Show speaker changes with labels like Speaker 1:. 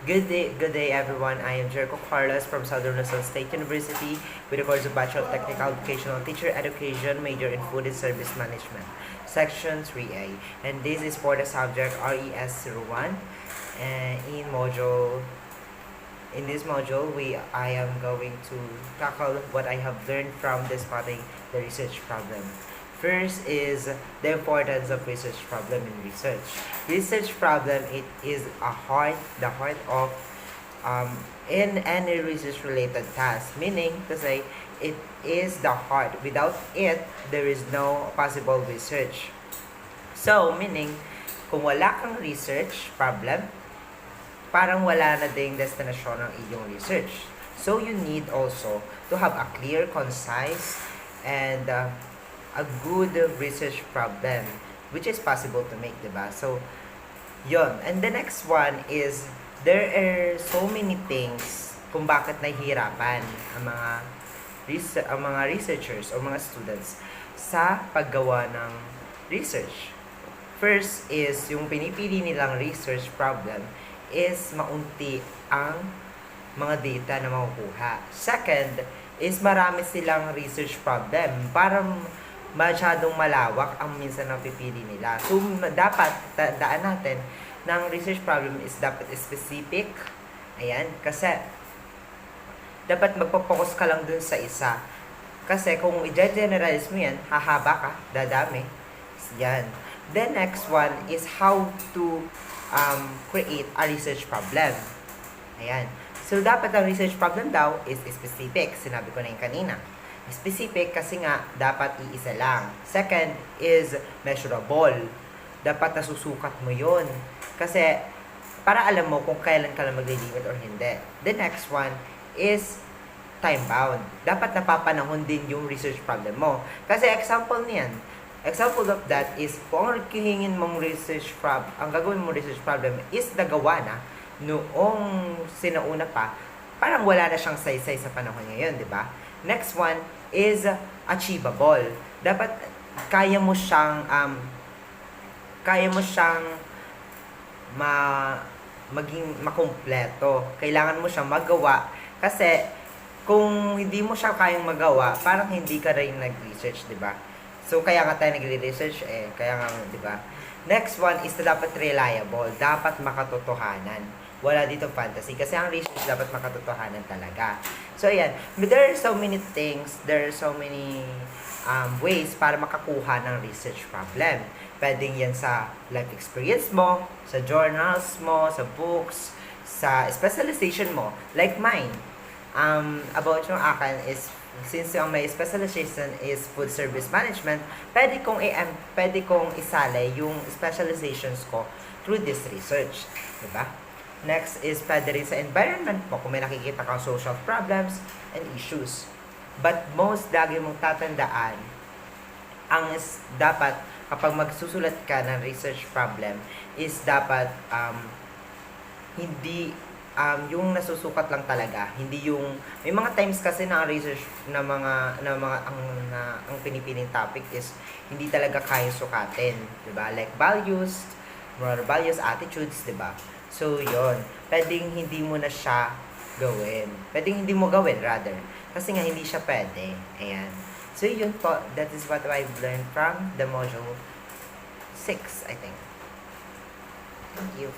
Speaker 1: Good day everyone. I am Jericho Carlos from Southern Luzon State University with a course of Bachelor of Technical Vocational Teacher Education, major in Food and Service Management, Section 3A. And this is for the subject RES01. And in this module, I am going to tackle what I have learned from this spotting the research problem. First is the importance of research problem in research. Research problem, it is the heart of in any research related task. Meaning to say, it is the heart. Without it, there is no possible research. So, meaning, kung wala kang research problem, parang wala na ding destinasyon ng iyong research. So, you need also to have a clear, concise, and a good research problem which is possible to make, diba? So, yon. And the next one is there are so many things kung bakit nahihirapan ang mga researchers o mga students sa paggawa ng research. First is yung pinipili nilang research problem is maunti ang mga data na makukuha. Second is marami silang research problem. Parang masyadong malawak ang minsan na pipili nila. So, dapat daan natin ng research problem is dapat specific. Ayan. Kasi, dapat magpo-focus ka lang dun sa isa. Kasi, kung i-generalize mo yan, hahaba ka, dadami. Yan. The next one is how to create a research problem. Ayan. So, dapat ang research problem daw is specific. Sinabi ko na yung kanina. Specific kasi nga dapat iisa lang. Second is measurable. Dapat nasusukat mo yon. Kasi para alam mo kung kailan ka lang magli-limit or hindi. The next one is time bound. Dapat napapanahon din yung research problem mo. Kasi example of that is kung ang hihingin mong research problem, ang gagawin mong research problem is nagawa na noong sinauna pa, parang wala na siyang saysay sa panahon ngayon, di ba? Next one is achievable. Dapat kaya mo siyang maging makumpleto. Kailangan mo siyang magawa kasi kung hindi mo siya kayang magawa, parang hindi ka rin nag-research, 'di ba? So kaya nga tayo nagre-research kaya nga, 'di ba? Next one is dapat reliable. Dapat makatotohanan. Wala dito fantasy kasi ang research dapat makatotohanan talaga. So, ayan. But there are so many things, there are so many ways para makakuha ng research problem. Pwedeng yan sa life experience mo, sa journals mo, sa books, sa specialization mo. Like mine. About yung akin is, since yung may specialization is food service management, pwede kong isali yung specializations ko through this research. Diba? Next is pwede rin sa environment mo kung may nakikita kang social problems and issues. But most lagi mong tatandaan, dapat kapag magsusulat ka ng research problem is dapat hindi yung nasusukat lang talaga, hindi yung may mga times kasi na research na ang pinipiling topic is hindi talaga kaya sukatin, 'di ba? Like values, moral values, attitudes, 'di ba? So, yon. Pwedeng hindi mo na siya gawin. Pwedeng hindi mo gawin, rather. Kasi nga, hindi siya pwede. Ayan. So, yun po. That is what I've learned from the module 6, I think. Thank you.